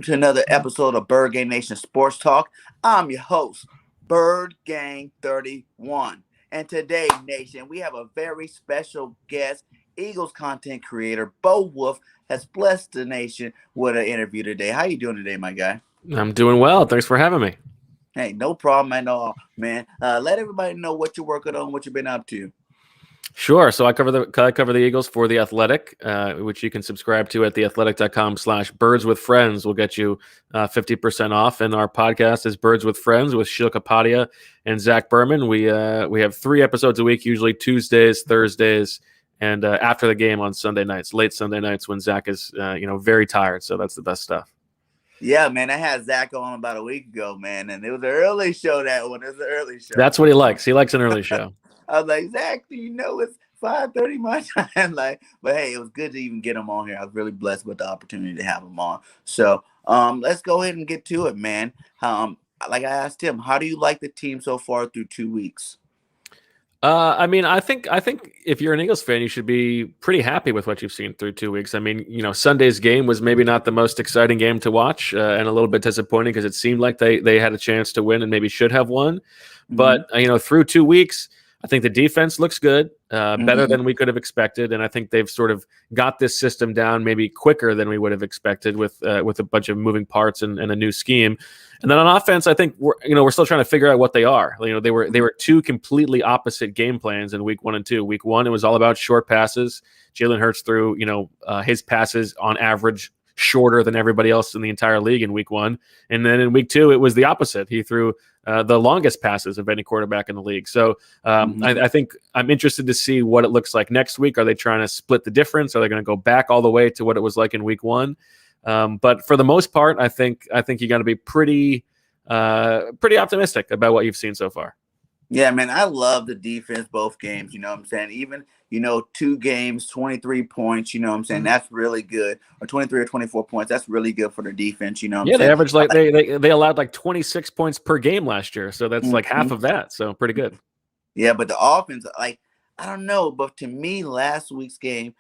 welcome to another episode of Birdgang Nation Sports Talk. I'm your host, Birdgang 31. And today, Nation, we have a very special guest, Eagles content creator, Wulf, has blessed the nation with an interview today. How you doing today, my guy? I'm doing well. Thanks for having me. Hey, no problem at all, man. Let everybody know what you're working on, what you've been up to. Sure. So I cover the Eagles for The Athletic, which you can subscribe to at theathletic.com/birdswithfriends. Will get you 50% off. And our podcast is Birds with Friends with Sheil Kapadia and Zach Berman. We have 3 episodes a week, usually Tuesdays, Thursdays, and after the game on Sunday nights, late Sunday nights when Zach is very tired. So that's the best stuff. Yeah, man, I had Zach on about a week ago, man, and it was an early show. That one, it was an early show. That's what he likes. He likes an early show. I was like, Zach, do you know it's 5:30 my time? But hey, it was good to even get him on here. I was really blessed with the opportunity to have him on. So let's go ahead and get to it, man. Like I asked him, how do you like the team so far through 2 weeks? I think if you're an Eagles fan, you should be pretty happy with what you've seen through 2 weeks. I mean, Sunday's game was maybe not the most exciting game to watch, and a little bit disappointing because it seemed like they had a chance to win and maybe should have won. Mm-hmm. But through 2 weeks, I think the defense looks good, better than we could have expected, and I think they've sort of got this system down maybe quicker than we would have expected with a bunch of moving parts and a new scheme. And then on offense, I think we're still trying to figure out what they are. They were 2 completely opposite game plans in week 1 and 2. Week 1, it was all about short passes. Jalen Hurts threw his passes on average shorter than everybody else in the entire league in week 1, and then in week 2, it was the opposite. He threw the longest passes of any quarterback in the league. So I think I'm interested to see what it looks like next week. Are they trying to split the difference? Are they going to go back all the way to what it was like in week 1? But for the most part, I think you got to be pretty optimistic about what you've seen so far. Yeah, man, I love the defense both games. You know what I'm saying? Even 2 games, 23 points. You know what I'm saying? That's really good. Or 23 or 24 points. That's really good for the defense. You know what I'm saying? They averaged they allowed like 26 points per game last year. So that's like half of that. So pretty good. Yeah, but the offense, I don't know. But to me, last week's game,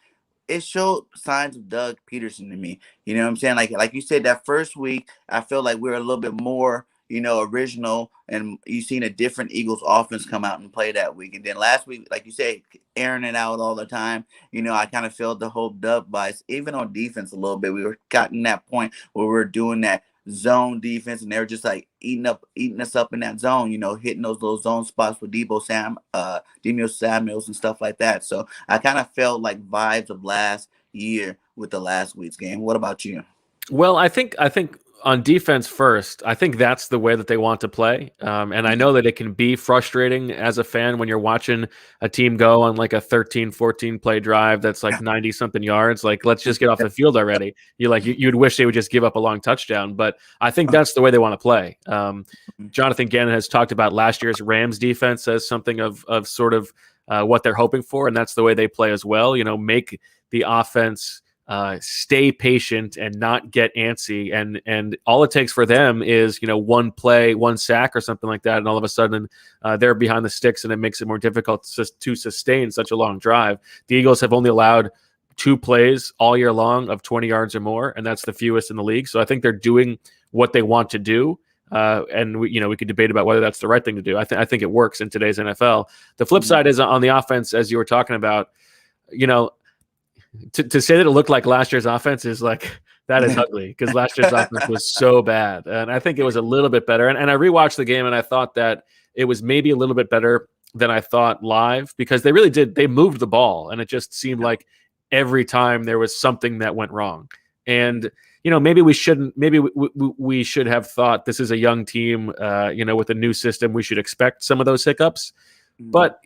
it showed signs of Doug Peterson to me. You know what I'm saying? Like you said, that first week, I felt like we were a little bit more, original, and you seen a different Eagles offense come out and play that week. And then last week, like you said, airing it out all the time, I kind of felt the whole Doug bias, even on defense a little bit. We were gotten that point where we were doing that zone defense, and they were just like eating us up in that zone, hitting those little zone spots with Debo Samuels and stuff like that. So I kind of felt like vibes of last year with the last week's game. What about you? Well, I think on defense first, I think that's the way that they want to play. And I know that it can be frustrating as a fan when you're watching a team go on like a 13, 14 play drive that's like 90 something yards. Like, let's just get off the field already. You'd wish they would just give up a long touchdown, but I think that's the way they want to play. Jonathan Gannon has talked about last year's Rams defense as something of sort of what they're hoping for. And that's the way they play as well. Make the offense stay patient and not get antsy, and all it takes for them is one play, one sack or something like that, and all of a sudden they're behind the sticks, and it makes it more difficult to sustain such a long drive. The Eagles have only allowed 2 plays all year long of 20 yards or more, and that's the fewest in the league. So I think they're doing what they want to do. And we could debate about whether that's the right thing to do. I think it works in today's NFL. The flip side is on the offense, as you were talking about, to say that it looked like last year's offense is like, that is ugly, because last year's offense was so bad. And I think it was a little bit better. And I rewatched the game, and I thought that it was maybe a little bit better than I thought live, because they really did. They moved the ball, and it just seemed like every time there was something that went wrong. And maybe we shouldn't. Maybe we should have thought, this is a young team. With a new system, we should expect some of those hiccups. But,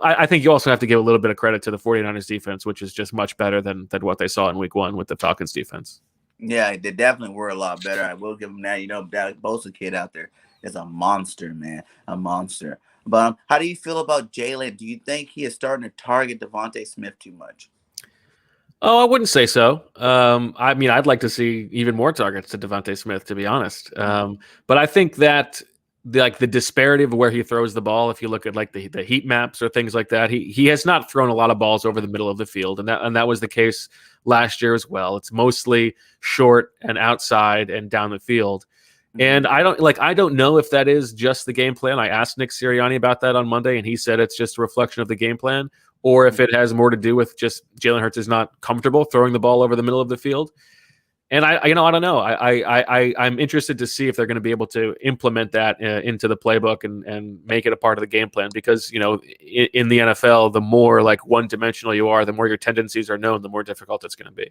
I think you also have to give a little bit of credit to the 49ers defense, which is just much better than what they saw in week 1 with the Falcons defense. Yeah, they definitely were a lot better. I will give them that. That Bosa kid out there is a monster, man, a monster. But how do you feel about Jalen? Do you think he is starting to target Devontae Smith too much? Oh, I wouldn't say so. I'd like to see even more targets to Devontae Smith, to be honest. But I think that the disparity of where he throws the ball. If you look at like the heat maps or things like that, he has not thrown a lot of balls over the middle of the field, and that was the case last year as well. It's mostly short and outside and down the field. And Mhm. I don't know if that is just the game plan. I asked Nick Sirianni about that on Monday, and he said it's just a reflection of the game plan, or if it has more to do with just Jalen Hurts is not comfortable throwing the ball over the middle of the field. And I don't know. I'm interested to see if they're going to be able to implement that into the playbook and make it a part of the game plan. Because in the NFL, the more like one dimensional you are, the more your tendencies are known, the more difficult it's going to be.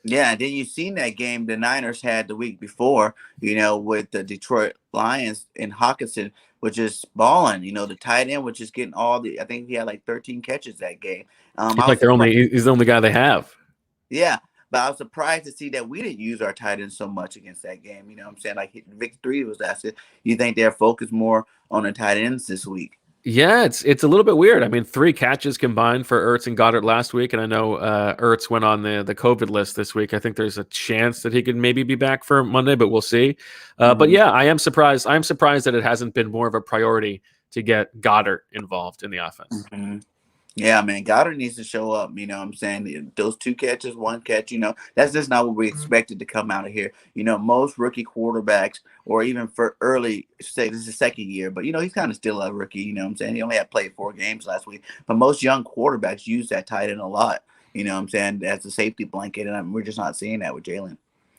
Yeah, and then you seen that game the Niners had the week before, with the Detroit Lions and Hawkinson, which is balling. The tight end, which is getting I think he had like 13 catches that game. He's I was like surprised. he's the only guy they have. Yeah, but I was surprised to see that we didn't use our tight end so much against that game. You know what I'm saying? Like Vic 3 was asking, you think they're focused more on the tight ends this week? Yeah, it's a little bit weird. I mean, 3 catches combined for Ertz and Goddard last week, and I know Ertz went on the COVID list this week. I think there's a chance that he could maybe be back for Monday, but we'll see. But Mm-hmm. yeah, I am surprised. I'm surprised that it hasn't been more of a priority to get Goddard involved in the offense. Mm-hmm. Yeah, man, Goddard needs to show up. You know what I'm saying? Those 2 catches, 1 catch, that's just not what we expected to come out of here. Most rookie quarterbacks, or even for say this is his second year, but, he's kind of still a rookie. You know what I'm saying? He only had played 4 games last week. But most young quarterbacks use that tight end a lot, you know what I'm saying, as a safety blanket. And we're just not seeing that with Jalen.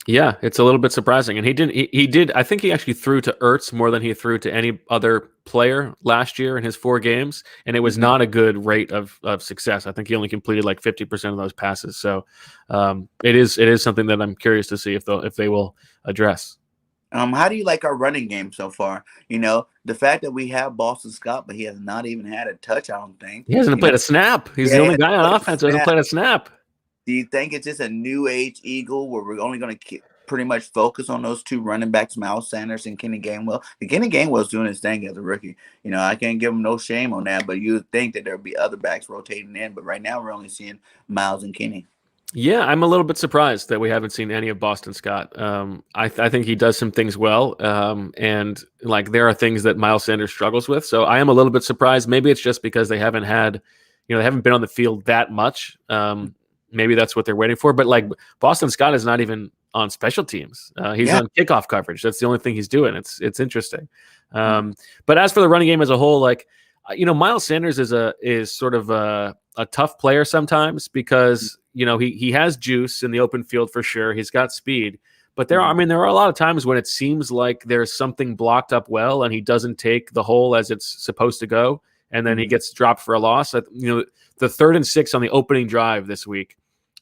Yeah, it's a little bit surprising. And he didn't. He did. I think he actually threw to Ertz more than he threw to any other player last year in his 4 games, and it was Mm-hmm. not a good rate of success. I think he only completed like 50% of those passes. So it is something that I'm curious to see if they will address. How do you like our running game so far? The fact that we have Boston Scott, but he has not even had a touch, I don't think. He hasn't played a snap. He's the Yeah, only guy on offense who hasn't played a snap. do you think it's just a new age Eagle where we're only going to pretty much focus on those 2 running backs, Miles Sanders and Kenny Gainwell? The Kenny Gainwell's doing his thing as a rookie. I can't give him no shame on that, but you would think that there'd be other backs rotating in. But right now we're only seeing Miles and Kenny. Yeah, I'm a little bit surprised that we haven't seen any of Boston Scott. I think he does some things well, and like there are things that Miles Sanders struggles with. So I am a little bit surprised. Maybe it's just because they haven't had, they haven't been on the field that much. Maybe that's what they're waiting for. But like Boston Scott is not even on special teams. He's on kickoff coverage. That's the only thing he's doing. It's interesting. But as for the running game as a whole, like Miles Sanders is sort of a tough player sometimes because he has juice in the open field for sure. He's got speed, but there are a lot of times when it seems like there's something blocked up well and he doesn't take the hole as it's supposed to go, and then he gets dropped for a loss. The 3rd and 6 on the opening drive this week,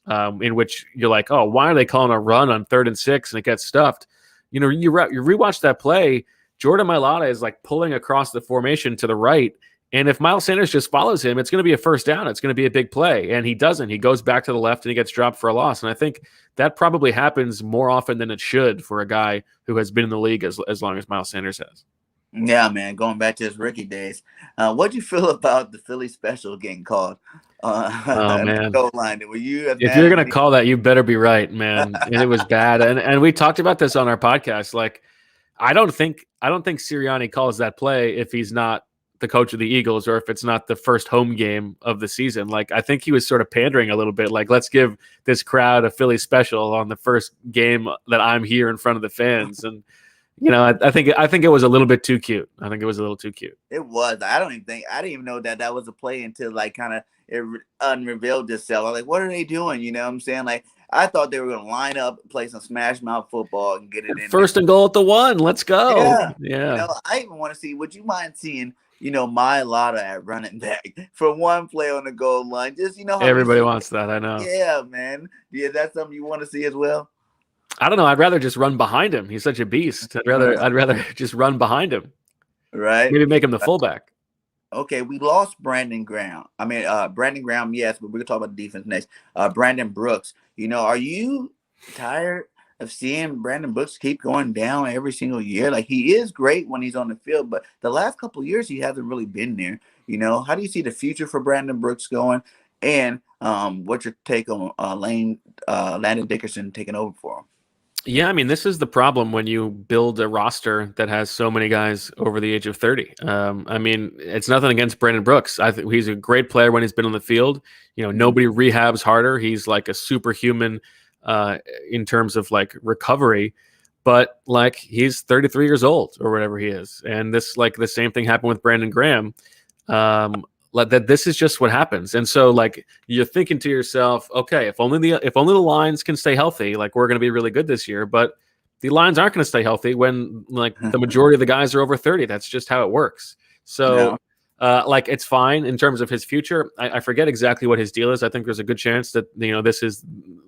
in which you're like, oh, why are they calling a run on 3rd and 6 and it gets stuffed? You rewatch that play. Jordan Mailata is like pulling across the formation to the right. And if Miles Sanders just follows him, it's going to be a first down. It's going to be a big play. And he doesn't. He goes back to the left and he gets dropped for a loss. And I think that probably happens more often than it should for a guy who has been in the league as long as Miles Sanders has. Yeah, man. Going back to his rookie days, what do you feel about the Philly special getting called? Oh man, goal line. Were you as if mad you're as gonna me? call that, you better be right, man. And it was bad. And we talked about this on our podcast. Like, I don't think Sirianni calls that play if he's not the coach of the Eagles or if it's not the first home game of the season. Like, I think he was sort of pandering a little bit. Like, let's give this crowd a Philly special on the first game that I'm here in front of the fans. And I think it was a little bit too cute. I think it was a little too cute. It was. I didn't even know that was a play until like kind of it unrevealed itself. I was like, what are they doing? You know what I'm saying? Like, I thought they were going to line up, play some smash mouth football, and get it in First there. and goal at the 1. Let's go. Yeah. I even want to see. Would you mind seeing? My Lotta at running back for one play on the goal line. Just how everybody wants that. I know. Yeah, man. Yeah, that's something you want to see as well. I don't know. I'd rather just run behind him. He's such a beast. I'd rather just run behind him. Right. Maybe make him the fullback. Okay, we lost Brandon Graham. Brandon Graham, yes, but we're gonna talk about the defense next. Brandon Brooks. Are you tired of seeing Brandon Brooks keep going down every single year? Like, he is great when he's on the field, but the last couple of years he hasn't really been there. How do you see the future for Brandon Brooks going? And what's your take on Landon Dickerson taking over for him? Yeah, I mean, this is the problem when you build a roster that has so many guys over the age of 30. I mean, it's nothing against Brandon Brooks. I think he's a great player when he's been on the field. Mhm. Nobody rehabs harder. He's like a superhuman uh, in terms of like recovery, but like he's 33 years old or whatever he is. And this, like, the same thing happened with Brandon Graham. Like that, this is just what happens. And so, like, you're thinking to yourself, okay, if only the lines can stay healthy, like, we're going to be really good this year. But the lines aren't going to stay healthy when, like, the majority of the guys are over 30. That's just how it works. Yeah. So, like, it's fine in terms of his future. I forget exactly what his deal is. I think there's a good chance that this is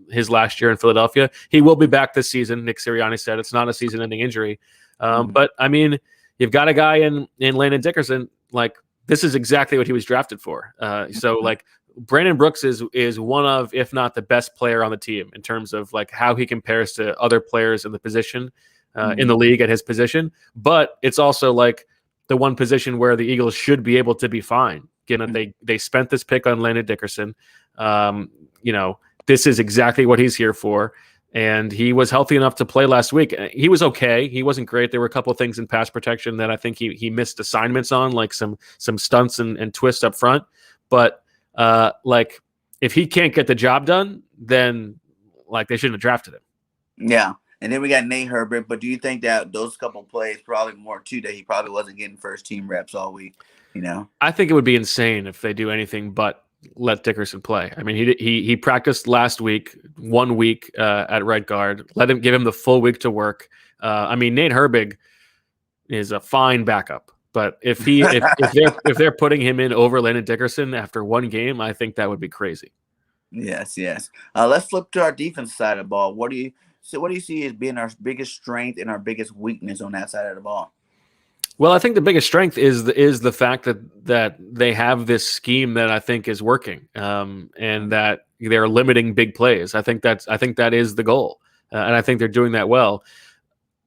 his last year in Philadelphia. He will be back this season. Nick Sirianni said it's not a season-ending injury. Mhm. But I mean, you've got a guy in Landon Dickerson, like, this is exactly what he was drafted for. So like, Brandon Brooks is one of, if not the best player on the team in terms of like how he compares to other players in the position, in Mhm. the league at his position. But it's also like the one position where the Eagles should be able to be fine, given that they spent this pick on Landon Dickerson. Um, you know, this is exactly what he's here for. And he was healthy enough to play last week. He was okay. He wasn't great. There were a couple of things in pass protection that I think he missed assignments on, like some stunts and twists up front. But like, if he can't get the job done, then like they shouldn't have drafted him. Yeah. And then we got Nate Herbert. But do you think that those couple plays, probably more too, that he probably wasn't getting first team reps all week? You know? I think it would be insane if they do anything but let Dickerson play. I mean, he practiced last week, 1 week at right guard. Give him the full week to work. I mean, Nate Herbig is a fine backup, but if they're putting him in over Landon Dickerson after one game, I think that would be crazy. Yes, yes. Let's flip to our defense side of the ball. What do you see as being our biggest strength and our biggest weakness on that side of the ball? Well, I think the biggest strength is the fact that they have this scheme that I think is working, and that they're limiting big plays. I think that is the goal, and I think they're doing that well.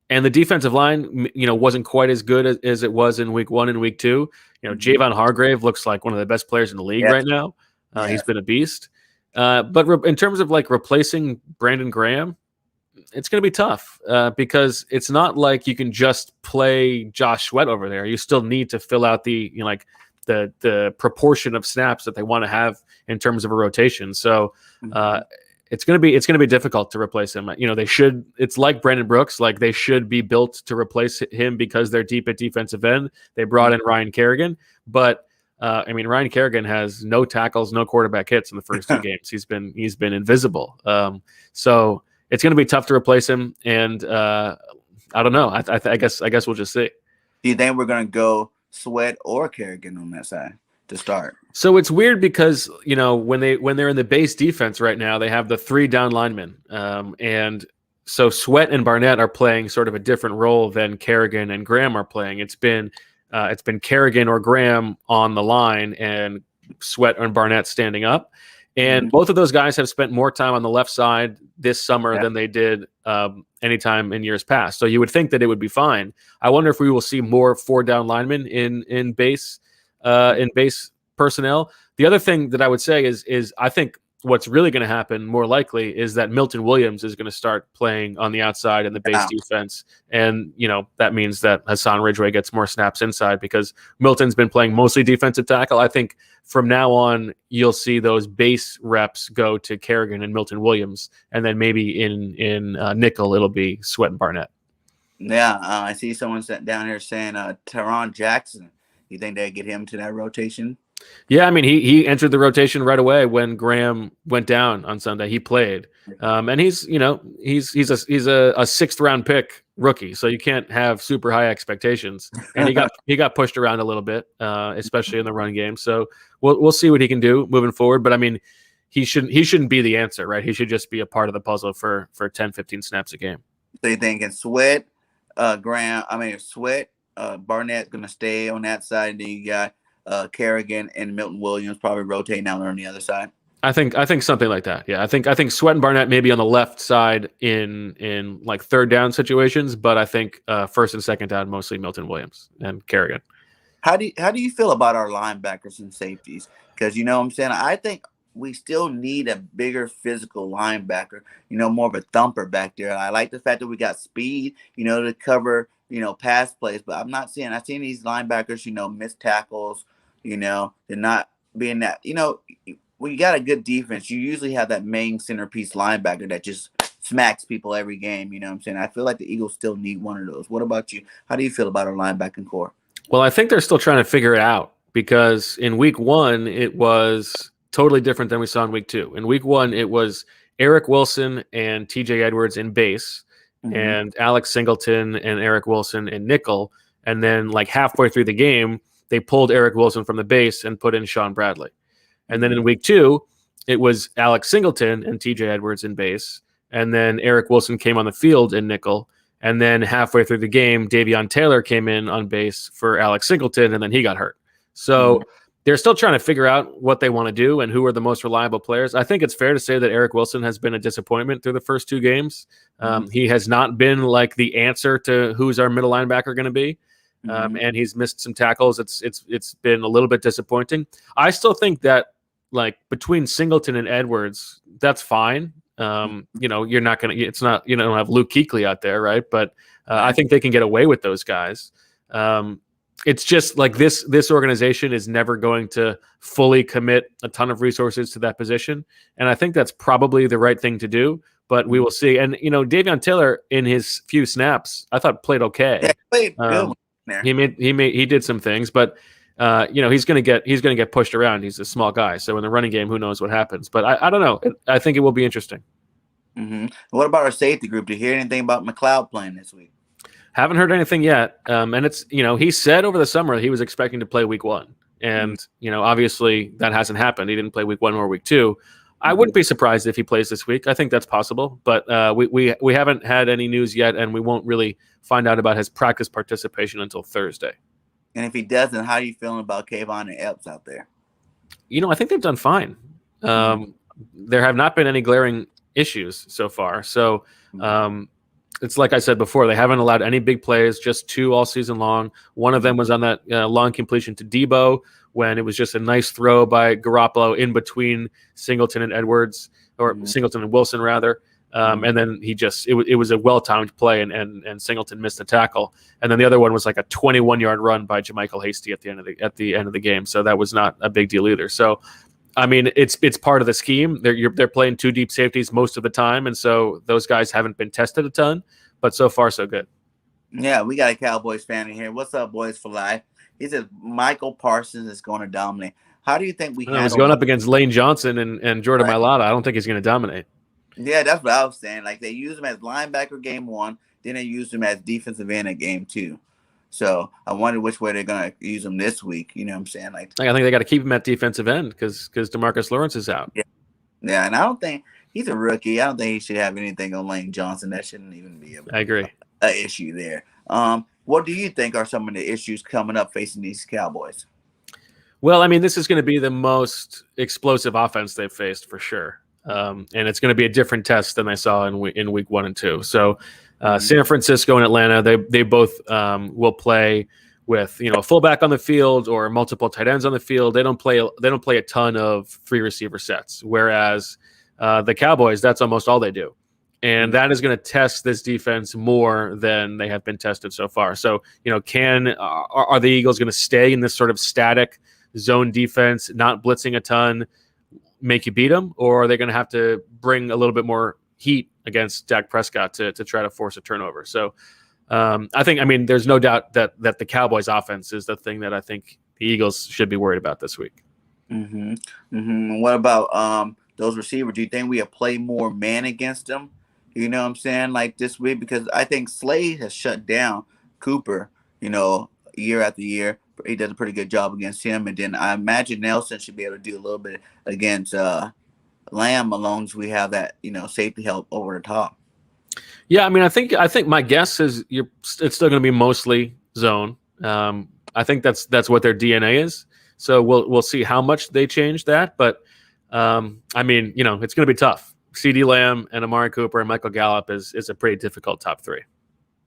And the defensive line, wasn't quite as good as it was in week 1 and week 2. Mhm. Javon Hargrave looks like one of the best players in the league Yes, right now. He's yes. been a beast. But in terms of like replacing Brandon Graham, it's going to be tough because it's not like you can just play Josh Sweat over there. You still need to fill out like the proportion of snaps that they want to have in terms of a rotation. So Mhm. it's gonna be difficult to replace him. They should. It's like Brandon Brooks. Like, they should be built to replace him because they're deep at defensive end. They brought in Ryan Kerrigan, but I mean, Ryan Kerrigan has no tackles, no quarterback hits in the first 2 games. He's been invisible. So it's going to be tough to replace him, and I don't know. I guess we'll just see. Do you think we're gonna go Sweat or Kerrigan on that side to start? So it's weird because when they're in the base defense right now, they have the 3 down linemen, and so Sweat and Barnett are playing sort of a different role than Kerrigan and Graham are playing. It's been Kerrigan or Graham on the line, and Sweat and Barnett standing up. And Mhm. both of those guys have spent more time on the left side this summer Yeah. than they did anytime in years past. So you would think that it would be fine. I wonder if we will see more 4 down linemen in base personnel. The other thing that I would say is I think what's really going to happen more likely is that Milton Williams is going to start playing on the outside in the base Yeah. defense. And, that means that Hassan Ridgeway gets more snaps inside because Milton's been playing mostly defensive tackle. I think from now on, you'll see those base reps go to Kerrigan and Milton Williams. And then maybe in nickel, it'll be Sweat and Barnett. Yeah, I see someone sat down here saying Teron Jackson. You think they get him to that rotation? Yeah, I mean, he entered the rotation right away when Graham went down on Sunday. He played, and he's a 6th round pick rookie, so you can't have super high expectations. And he got pushed around a little bit, especially in the run game. So we'll see what he can do moving forward. But I mean, he shouldn't be the answer, right? He should just be a part of the puzzle for 10, 15 snaps a game. So you thinking Sweat, Barnett's gonna stay on that side, and then you got Kerrigan and Milton Williams probably rotating out on the other side. I think something like that. Yeah, I think Sweat and Barnett maybe on the left side in like 3rd down situations, but I think 1st and 2nd down mostly Milton Williams and Kerrigan. How do you feel about our linebackers and safeties? Because you know what I'm saying, I think we still need a bigger physical linebacker, more of a thumper back there. I like the fact that we got speed, to cover, pass plays, but I've seen these linebackers, miss tackles, they're not being that, when you got a good defense, you usually have that main centerpiece linebacker that just smacks people every game. You know what I'm saying? I feel like the Eagles still need one of those. What about you? How do you feel about our linebacking core? Well, I think they're still trying to figure it out because in week one, it was totally different than we saw in week two. In week one, it was Eric Wilson and TJ Edwards in base and Alex Singleton and Eric Wilson in nickel. And then, like halfway through the game, they pulled Eric Wilson from the base and put in Sean Bradley. And then in week two, it was Alex Singleton and TJ Edwards in base. And then Eric Wilson came on the field in nickel. And then halfway through the game, Davion Taylor came in on base for Alex Singleton, and then he got hurt. So they're still trying to figure out what they want to do and who are the most reliable players. I think it's fair to say that Eric Wilson has been a disappointment through the first two games. He has not been like the answer to who's our middle linebacker going to be. And he's missed some tackles. It's been a little bit disappointing. I still think that like between Singleton and Edwards, that's fine. You're not going to, it's not, don't have Luke Kuechly out there. Right. But I think they can get away with those guys. It's just like this organization is never going to fully commit a ton of resources to that position. And I think that's probably the right thing to do, but we will see. And, Davion Taylor in his few snaps, I thought played okay. Yeah, played good. He did some things, but he's going to get pushed around. He's a small guy. So in the running game, who knows what happens, but I don't know. I think it will be interesting. What about our safety group? Did you hear anything about McLeod playing this week? Haven't heard anything yet. And it's, he said over the summer he was expecting to play week one. And, obviously that hasn't happened. He didn't play week one or week two. I wouldn't be surprised if he plays this week. I think that's possible, but we haven't had any news yet, and we won't really find out about his practice participation until Thursday. And if he doesn't, how are you feeling about Kayvon and Epps out there? I think they've done fine. There have not been any glaring issues so far. So it's like I said before, they haven't allowed any big plays, just two all season long. One of them was on that long completion to Debo when it was just a nice throw by Garoppolo in between Singleton and Edwards, or Singleton and Wilson rather. And then it was a well-timed play and Singleton missed the tackle. And then the other one was like a 21-yard run by Jermichael Hasty at the end of the game. So that was not a big deal either. So, I mean, it's part of the scheme. They're playing two deep safeties most of the time. And so those guys haven't been tested a ton, but so far so good. Yeah, we got a Cowboys fan in here. What's up, boys for life? He says Michael Parsons is going to dominate. How do you think he's going up against Lane Johnson and Jordan Mailata? I don't think he's going to dominate. Yeah, that's what I was saying. Like, they used him as linebacker game one, then they used him as defensive end at game two. So I wonder which way they're going to use him this week. You know what I'm saying? Like, I think they got to keep him at defensive end because DeMarcus Lawrence is out. Yeah, and I don't think he's a rookie. I don't think he should have anything on Lane Johnson. That shouldn't even be an issue there. What do you think are some of the issues coming up facing these Cowboys? Well, I mean, this is going to be the most explosive offense they've faced for sure. And it's going to be a different test than I saw in week 1 and 2. So San Francisco and Atlanta, they both will play with a fullback on the field or multiple tight ends on the field. They don't play a ton of 3 receiver sets. Whereas the Cowboys, that's almost all they do. And that is going to test this defense more than they have been tested so far. So, are the Eagles going to stay in this sort of static zone defense, not blitzing a ton, make you beat them? Or are they going to have to bring a little bit more heat against Dak Prescott to try to force a turnover? So there's no doubt that the Cowboys offense is the thing that I think the Eagles should be worried about this week. What about those receivers? Do you think we have played more man against them? You know what I'm saying? Like this week, because I think Slade has shut down Cooper, year after year. He does a pretty good job against him. And then I imagine Nelson should be able to do a little bit against Lamb, as long as we have that, safety help over the top. Yeah, I mean, I think my guess is it's still going to be mostly zone. I think that's what their DNA is. So we'll see how much they change that. But it's going to be tough. CeeDee Lamb and Amari Cooper and Michael Gallup is a pretty difficult top 3.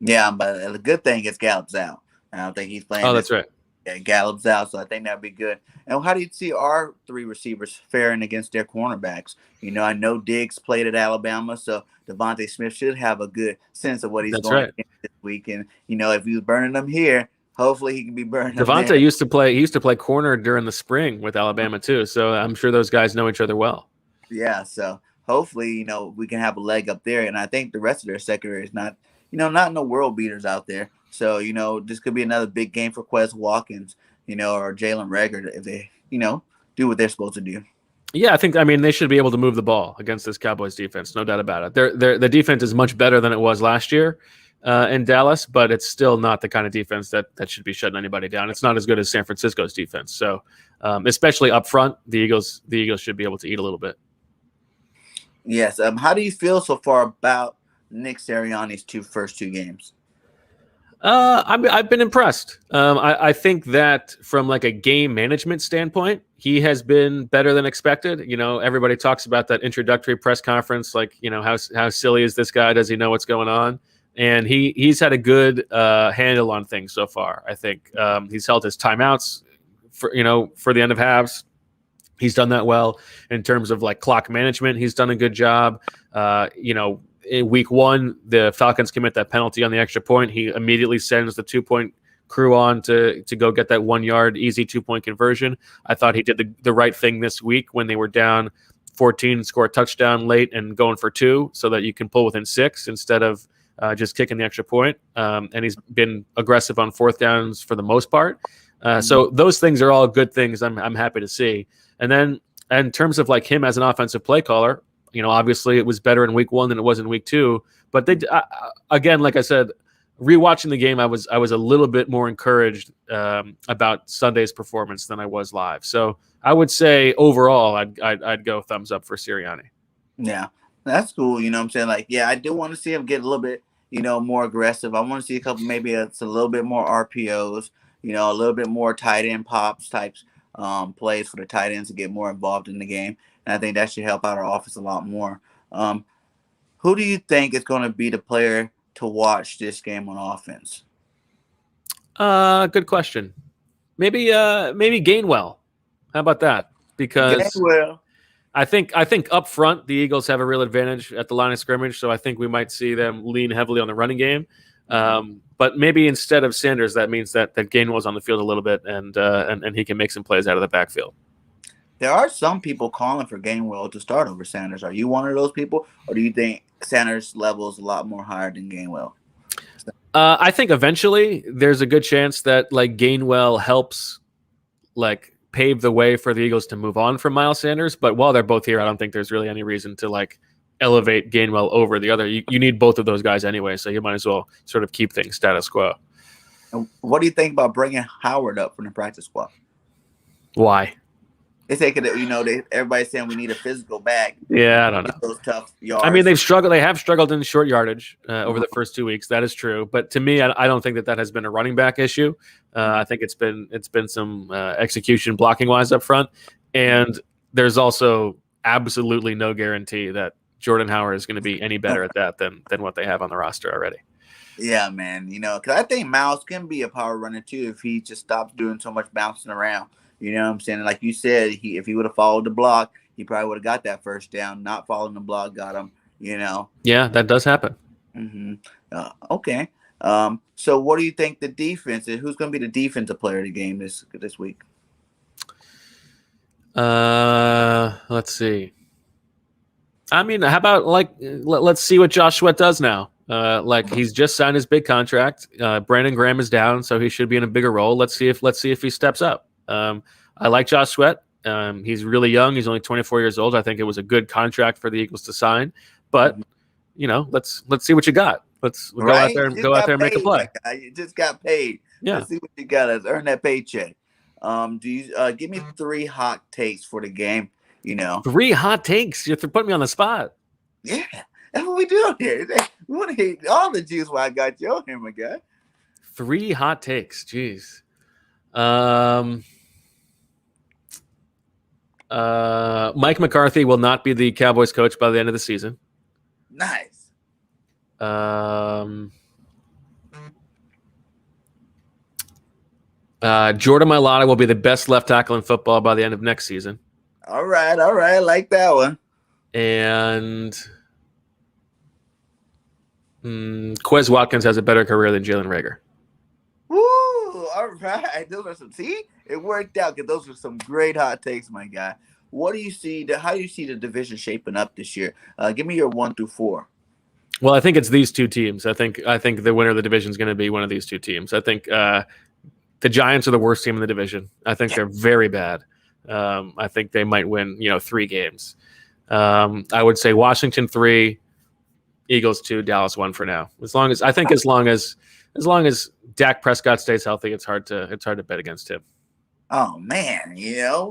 Yeah, but the good thing is Gallup's out. I don't think he's playing. Oh, that's right. Yeah, Gallup's out, so I think that'd be good. And how do you see our three receivers faring against their cornerbacks? I know Diggs played at Alabama, so Devontae Smith should have a good sense of what he's That's going right. against this week. And if he was burning them here, hopefully he can be burning them there. Devontae used to play. He used to play corner during the spring with Alabama too. So I'm sure those guys know each other well. Yeah, so hopefully, we can have a leg up there. And I think the rest of their secondary is not, not no world beaters out there. So, this could be another big game for Quez Watkins, or Jalen Rager if they, do what they're supposed to do. Yeah, I mean they should be able to move the ball against this Cowboys defense, no doubt about it. The defense is much better than it was last year in Dallas, but it's still not the kind of defense that should be shutting anybody down. It's not as good as San Francisco's defense. So, especially up front, the Eagles should be able to eat a little bit. Yes. How do you feel so far about Nick Sirianni's first two games? I've been impressed. I think that from like a game management standpoint, he has been better than expected. Everybody talks about that introductory press conference, like how silly is this guy? Does he know what's going on? And he's had a good handle on things so far. I think he's held his timeouts for the end of halves. He's done that well in terms of like clock management. He's done a good job. In week one, the Falcons commit that penalty on the extra point. He immediately sends the 2-point crew on to go get that 1 yard easy 2-point conversion. I thought he did the right thing this week when they were down 14, score a touchdown late and going for 2 so that you can pull within 6 instead of just kicking the extra point. And he's been aggressive on fourth downs for the most part. So those things are all good things I'm happy to see. And then in terms of like him as an offensive play caller, obviously it was better in week 1 than it was in week 2. But they again, like I said, rewatching the game, I was a little bit more encouraged about Sunday's performance than I was live. So I would say overall, I'd go thumbs up for Sirianni. Yeah, that's cool. You know what I'm saying? Like, yeah, I do want to see him get a little bit, more aggressive. I want to see a couple, maybe it's a little bit more RPOs, a little bit more tight end pops types plays for the tight ends to get more involved in the game. And I think that should help out our offense a lot more. Who do you think is going to be the player to watch this game on offense? Good question. Maybe Gainwell. How about that? Because Gainwell. I think up front the Eagles have a real advantage at the line of scrimmage, so I think we might see them lean heavily on the running game. But maybe instead of Sanders, that means that Gainwell's on the field a little bit and he can make some plays out of the backfield. There are some people calling for Gainwell to start over Sanders. Are you one of those people, or do you think Sanders' level is a lot more higher than Gainwell? I think eventually there's a good chance that like Gainwell helps like pave the way for the Eagles to move on from Miles Sanders. But while they're both here, I don't think there's really any reason to like elevate Gainwell over the other. You need both of those guys anyway, so you might as well sort of keep things status quo. And what do you think about bringing Howard up from the practice squad? Why? They say everybody's saying we need a physical back. Yeah, I don't know. Those tough yards. I mean, they have struggled in short yardage over the first 2 weeks. That is true, but to me, I don't think that has been a running back issue. I think it's been some execution blocking wise up front, and there's also absolutely no guarantee that Jordan Howard is going to be any better at that than what they have on the roster already. Yeah, man. Because I think Miles can be a power runner too if he just stops doing so much bouncing around. You know what I'm saying? Like you said, if he would have followed the block, he probably would have got that first down. Not following the block got him, Yeah, that does happen. Okay. So what do you think the defense is? Who's going to be the defensive player of the game this week? Let's see. I mean, how about let's see what Josh Sweat does now. He's just signed his big contract. Brandon Graham is down, so he should be in a bigger role. Let's see if he steps up. I like Josh Sweat. He's really young. He's only 24 years old. I think it was a good contract for the Eagles to sign. But let's see what you got. Let's go out there and make a play. You just got paid. Yeah. Let's see what you got. Let's earn that paycheck. Do you give me 3 hot takes for the game? 3 hot takes. You're putting me on the spot. Yeah, that's what we do here. We want to hit all the juice while I got you on here, my guy. 3 hot takes. Jeez. Mike McCarthy will not be the Cowboys coach by the end of the season. Nice. Jordan Mailata will be the best left tackle in football by the end of next season. All right, I like that one. And Quez Watkins has a better career than Jalen Reagor. Woo! All right, those are some. See, it worked out because those were some great hot takes, my guy. What do you see? How do you see the division shaping up this year? Give me your 1 through 4. Well, I think it's these two teams. I think the winner of the division is going to be one of these two teams. I think the Giants are the worst team in the division. I think they're very bad. I think they might win, 3 games. I would say Washington 3, Eagles 2, Dallas 1 for now. As long as Dak Prescott stays healthy, it's hard to bet against him. Oh man,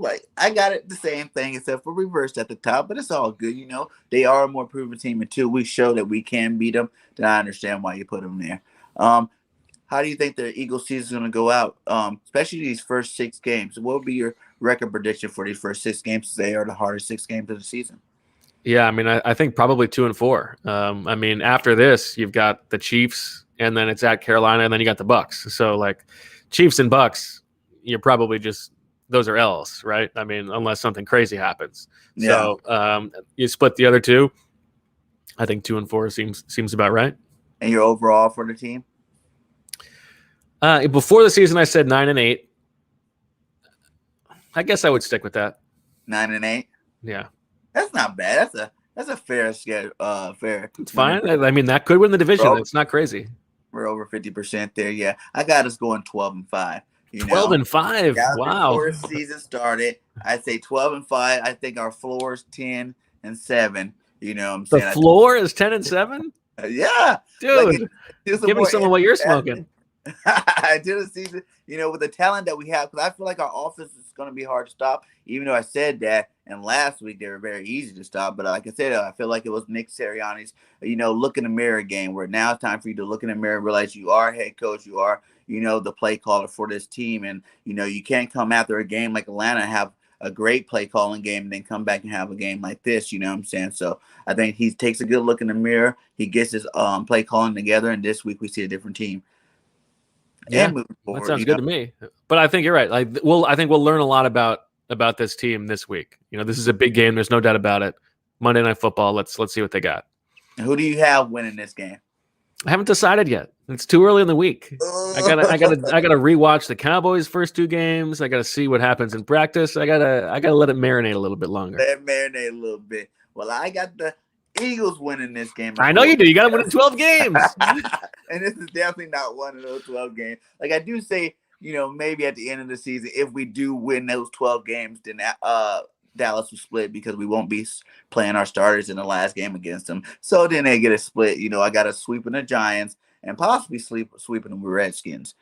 like I got it the same thing except for reversed at the top, but it's all good. They are a more proven team until we show that we can beat them. Then I understand why you put them there. How do you think the Eagles season is going to go out? Especially these first 6 games. What would be your record prediction for these first 6 games? They are the hardest 6 games of the season. Yeah, I mean, I think probably 2 and 4. I mean, after this, you've got the Chiefs, and then it's at Carolina, and then you got the Bucks. So like, Chiefs and Bucks, you're probably just those are L's, right? I mean, unless something crazy happens. Yeah. So you split the other 2. I think 2 and 4 seems about right. And your overall for the team? Before the season, I said 9 and 8. I guess I would stick with that. 9 and 8. Yeah. That's not bad. That's a fair schedule. Fair. It's fine. I mean, that could win the division. It's not crazy. We're over 50% there. Yeah, I got us going 12 and 5. 12 and 5. Wow. Before the season started, I'd say 12 and 5. I think our floor is 10 and 7. You know what I'm saying? The floor is 10 and 7? Yeah. Dude, give me some of what you're smoking. I did a season, with the talent that we have, because I feel like our offense is going to be hard to stop, even though I said that. And last week, they were very easy to stop. But like I said, I feel like it was Nick Sirianni's, look in the mirror game, where now it's time for you to look in the mirror and realize you are head coach, you are, the play caller for this team. And, you can't come after a game like Atlanta and have a great play calling game and then come back and have a game like this, you know what I'm saying? So I think he takes a good look in the mirror. He gets his play calling together. And this week we see a different team. Yeah, that sounds good to me. But I think you're right. I think we'll learn a lot about this team this week. This is a big game. There's no doubt about it. Monday Night Football. Let's see what they got. Who do you have winning this game? I haven't decided yet. It's too early in the week. I gotta rewatch the Cowboys' first 2 games. I gotta see what happens in practice. I gotta let it marinate a little bit longer. Let it marinate a little bit. Well, I got the Eagles winning this game. I know you do. You got to win in 12 games. And this is definitely not one of those 12 games. Like I do say, maybe at the end of the season, if we do win those 12 games, then Dallas will split because we won't be playing our starters in the last game against them. So then they get a split. I got a sweeping the Giants and possibly sweeping the Redskins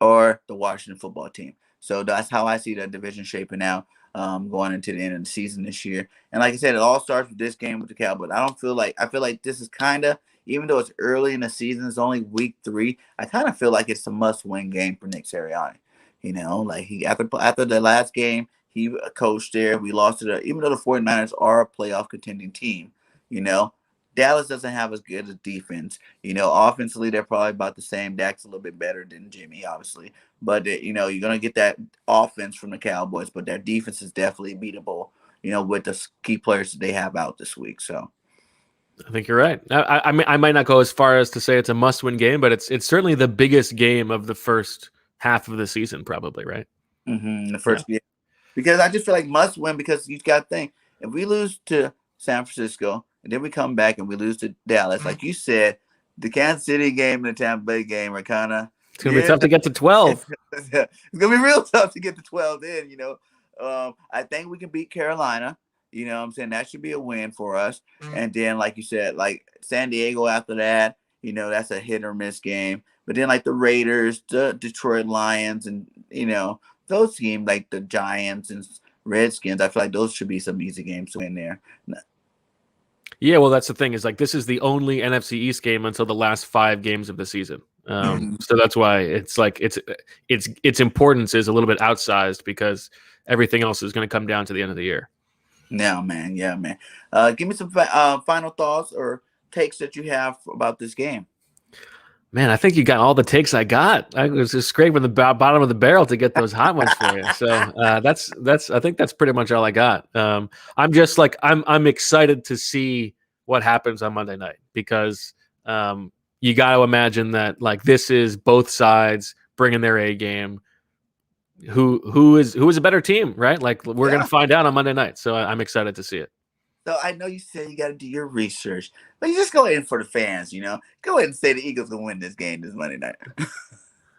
or the Washington football team. So that's how I see the division shaping out. Going into the end of the season this year. And like I said, it all starts with this game with the Cowboys. I feel like this is kind of, even though it's early in the season, it's only week 3, I kind of feel like it's a must-win game for Nick Sirianni. Like he after the last game, he coached there. We lost to even though the 49ers are a playoff contending team, Dallas doesn't have as good a defense. Offensively, they're probably about the same. Dak's a little bit better than Jimmy, obviously. But, you're going to get that offense from the Cowboys. But their defense is definitely beatable, with the key players that they have out this week. So I think you're right. I might not go as far as to say it's a must-win game, but it's certainly the biggest game of the first half of the season, probably, right? Mm-hmm, the first game. Because I just feel like must-win because you got to think, if we lose to San Francisco, and then we come back and we lose to Dallas. Like you said, the Kansas City game and the Tampa Bay game are kind of... It's going to be tough to get to 12. It's going to be real tough to get to 12 then, I think we can beat Carolina. You know what I'm saying? That should be a win for us. And then, like you said, like San Diego after that, that's a hit or miss game. But then, like the Raiders, the Detroit Lions, and, those teams, like the Giants and Redskins, I feel like those should be some easy games to win there. Yeah, well, that's the thing is like this is the only NFC East game until the last 5 games of the season. So that's why it's like its importance is a little bit outsized because everything else is going to come down to the end of the year. Yeah, man. Give me some final thoughts or takes that you have about this game. Man, I think you got all the takes I got. I was just scraping the bottom of the barrel to get those hot ones for you. So that's I think that's pretty much all I got. I'm just like I'm excited to see what happens on Monday night because you got to imagine that like this is both sides bringing their A game. Who is a better team, right? Like we're gonna Yeah. find out on Monday night. So I'm excited to see it. So I know you said you got to do your research, but you just go in for the fans. Go ahead and say the Eagles gonna win this game this Monday night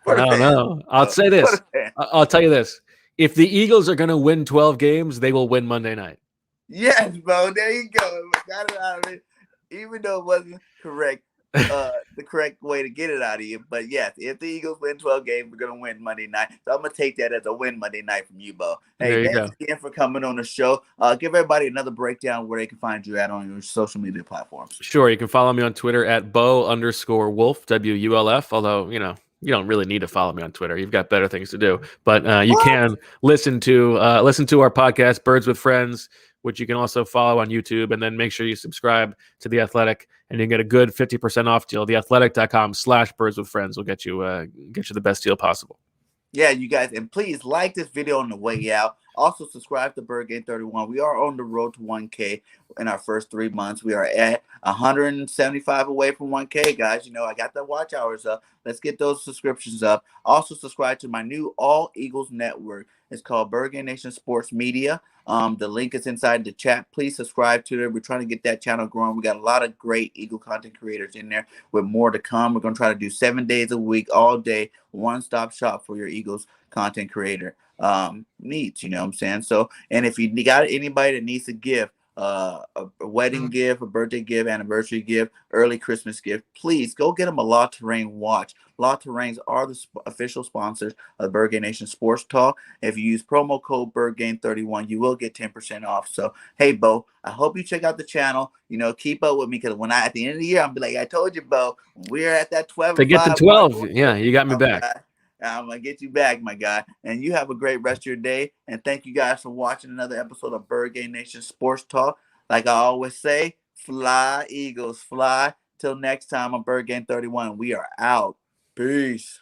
for the I don't fans. know. I'll say For this. the fans. I'll tell you this. If the Eagles are going to win 12 games, they will win Monday night. Yes, bro. There you go. Got it out of it, even though it wasn't correct. The correct way to get it out of you. But yes, if the Eagles win 12 games, we're gonna win Monday night. So I'm gonna take that as a win Monday night from you, Bo. Hey, There you thanks go. again for coming on the show. Give everybody another breakdown where they can find you at on your social media platforms. Sure, you can follow me on Twitter at Bo_Wulf, WULF. Although, you don't really need to follow me on Twitter. You've got better things to do. But you What? can listen to our podcast, Birds with Friends, which you can also follow on YouTube. And then make sure you subscribe to The Athletic, and you can get a good 50% off deal. TheAthletic.com/Birds with Friends will get you the best deal possible. Yeah, you guys, and please like this video on the way out. Also, subscribe to Birdgang 31. We are on the road to 1K in our first 3 months. We are at 175 away from 1K, guys. I got the watch hours up. Let's get those subscriptions up. Also, subscribe to my new All Eagles network. It's called Birdgang Nation Sports Media. The link is inside the chat. Please subscribe to it. We're trying to get that channel growing. We got a lot of great Eagle content creators in there with more to come. We're going to try to do 7 days a week, all day, one-stop shop for your Eagles content creator needs. You know what I'm saying? So, and if you got anybody that needs a gift, a wedding gift, a birthday gift, anniversary gift, early Christmas gift, please go get them a La Terrain watch. La Terrains are the official sponsors of Birdgang Nation Sports Talk. If you use promo code BirdGame31, you will get 10% off. So, hey, Bo, I hope you check out the channel. Keep up with me because at the end of the year, I'll be like, I told you, Bo, we're at that 12 To and get to 5 mark. 12, yeah, you got me back. I'm going to get you back, my guy. And you have a great rest of your day. And thank you guys for watching another episode of Birdgang Nation Sports Talk. Like I always say, fly, Eagles, fly. Till next time on Birdgang 31. We are out. Peace.